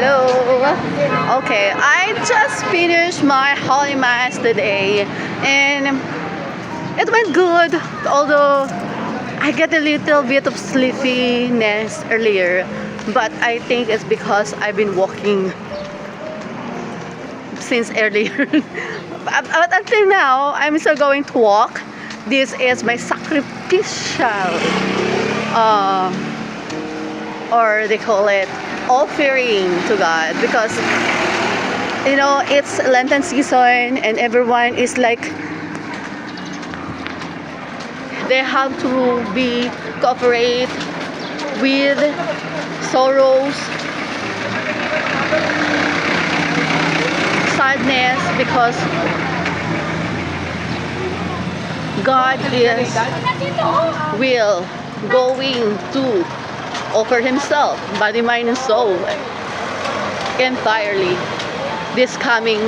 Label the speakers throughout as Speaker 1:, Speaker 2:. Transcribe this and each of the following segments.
Speaker 1: Hello. Okay, I just finished my Holy Mass today and it went good, although I get a little bit of sleepiness earlier, but I think it's because I've been walking since earlier. But until now, I'm still going to walk. This is my sacrificial, or they call it offering to God, because you know it's Lenten season and everyone is like they have to be cooperate with sorrows, sadness, because God is going to offer himself, body, mind, and soul entirely this coming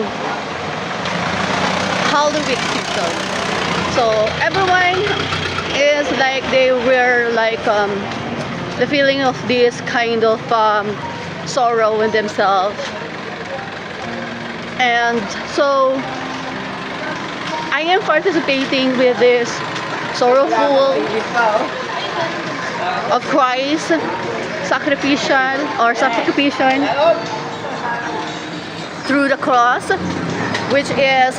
Speaker 1: Halloween season. So everyone is like they were like the feeling of this kind of sorrow in themselves, and so I am participating with this sorrowful of Christ sacrificial or sacrification through the cross, which is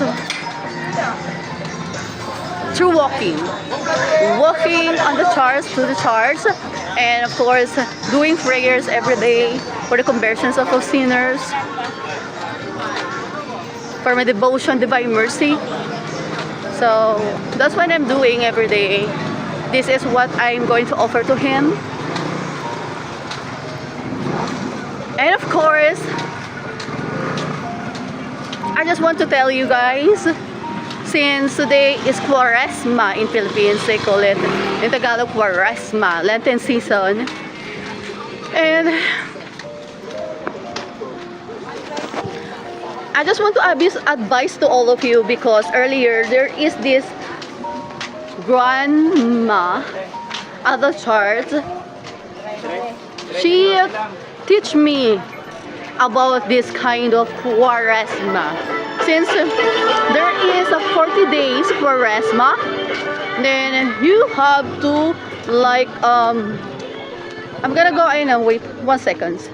Speaker 1: through walking on the church, to the church, and of course doing prayers every day for the conversions of those sinners, for my devotion, divine mercy. So that's what I'm doing every day. This is what I'm going to offer to him. And of course, I just want to tell you guys, since today is Quaresma in Philippines, they call it in Tagalog Quaresma, Lenten season. And I just want to advise to all of you, because earlier there is this grandma at the church. She teach me about this kind of Quaresma. Since there is a 40 days Quaresma, then you have to like I'm gonna go in and wait 1 second.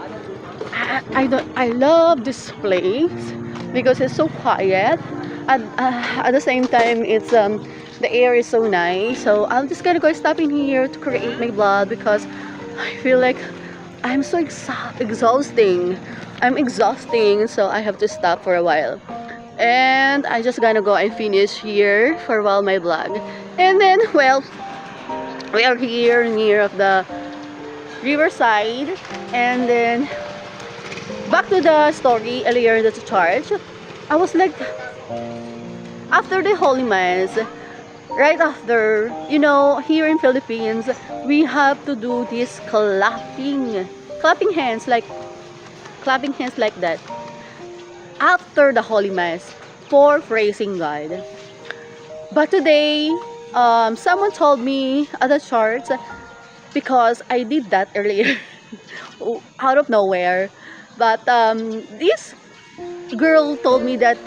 Speaker 1: I love this place because it's so quiet, and at the same time it's the air is so nice. So I'm just gonna go stop in here to create my vlog, because I feel like I'm so exhausting. I'm exhausting, so I have to stop for a while. And I just gonna go and finish here for a while my vlog. And then, well, we are here near of the riverside, and then back to the story earlier in the church. I was like, after the Holy Mass, right after, you know, here in Philippines, we have to do this clapping hands like that after the Holy Mass for praising God. But today, someone told me at the church, because I did that earlier out of nowhere, but this girl told me that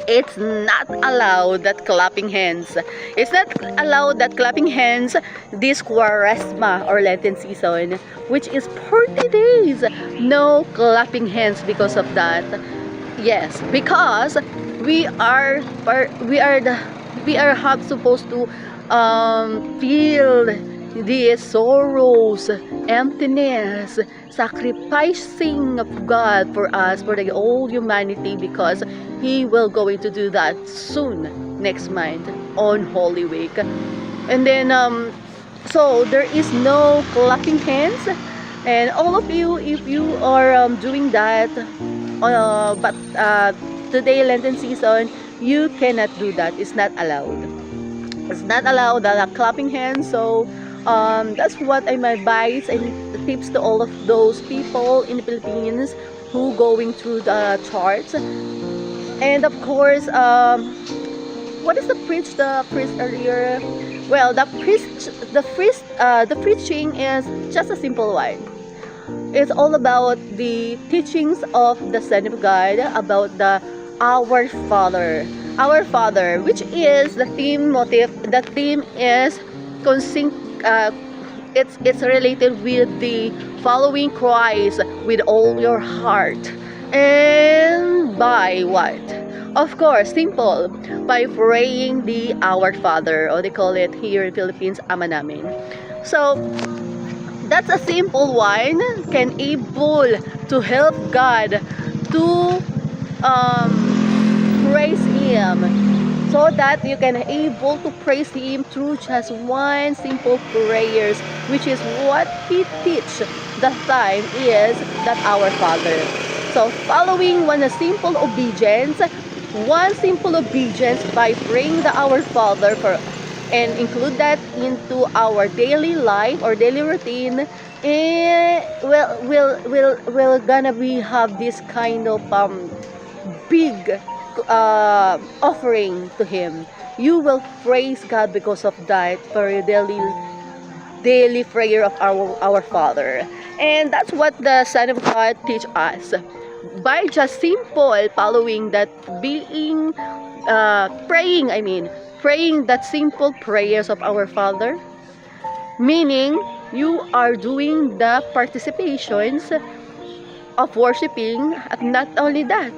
Speaker 1: it's not allowed that clapping hands. It's not allowed that clapping hands this Quaresma or Lenten season, which is 40 days. No clapping hands because of that. Yes, because we are supposed to feel the sorrows, emptiness, sacrificing of God for us, for the whole humanity, because he will going to do that soon next month on Holy Week. And then so there is no clapping hands, and all of you, if you are doing that, but today Lenten season, you cannot do that. It's not allowed. It's not allowed the clapping hands. So that's what I'm advice and tips to all of those people in the Philippines who going through the charts. And of course, what is the priest earlier? Well, the preaching is just a simple one. it's all about the teachings of the Son of God about the Our Father. Our Father, which is the theme motif. The theme is it's related with the following Christ with all your heart. And by what? Of course, simple. By praying the Our Father, or they call it here in Philippines, Ama Namin. So, that's a simple one, can able to help God to praise Him, so that you can able to praise Him through just one simple prayers, which is what He teach the time is that Our Father. So following one simple obedience by praying the Our Father for, and include that into our daily life or daily routine, we'll gonna be have this kind of big offering to Him. You will praise God because of that for your daily prayer of our Father. And that's what the Son of God teach us. By just simple following that being praying that simple prayers of our Father, meaning you are doing the participations of worshiping, and not only that,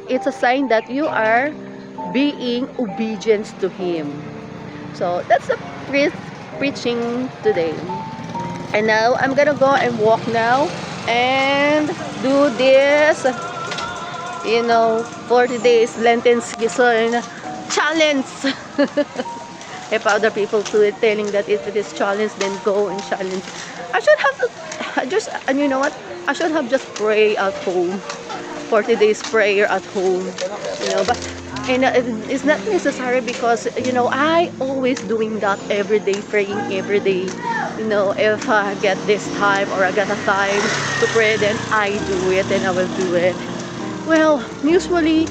Speaker 1: it's a sign that you are being obedient to Him. So that's the preaching today. And now I'm gonna go and walk now and do this 40 days Lenten season challenge. If other people do it, telling that if it is challenge, then go and challenge. I should have and you know what, I should have just pray at home, 40 days prayer at home, but it's not necessary, because I always doing that every day, praying every day. If I get this time or I get a time to pray, then I do it and I will do it. Well, usually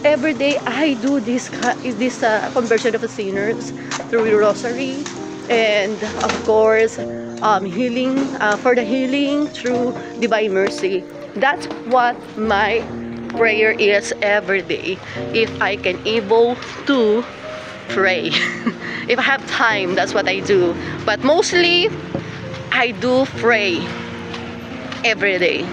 Speaker 1: every day I do this conversion of sinners through the rosary, and of course healing, for the healing through divine mercy. That's what my prayer is every day, if I can able to pray. If I have time, that's what I do, but mostly I do pray every day.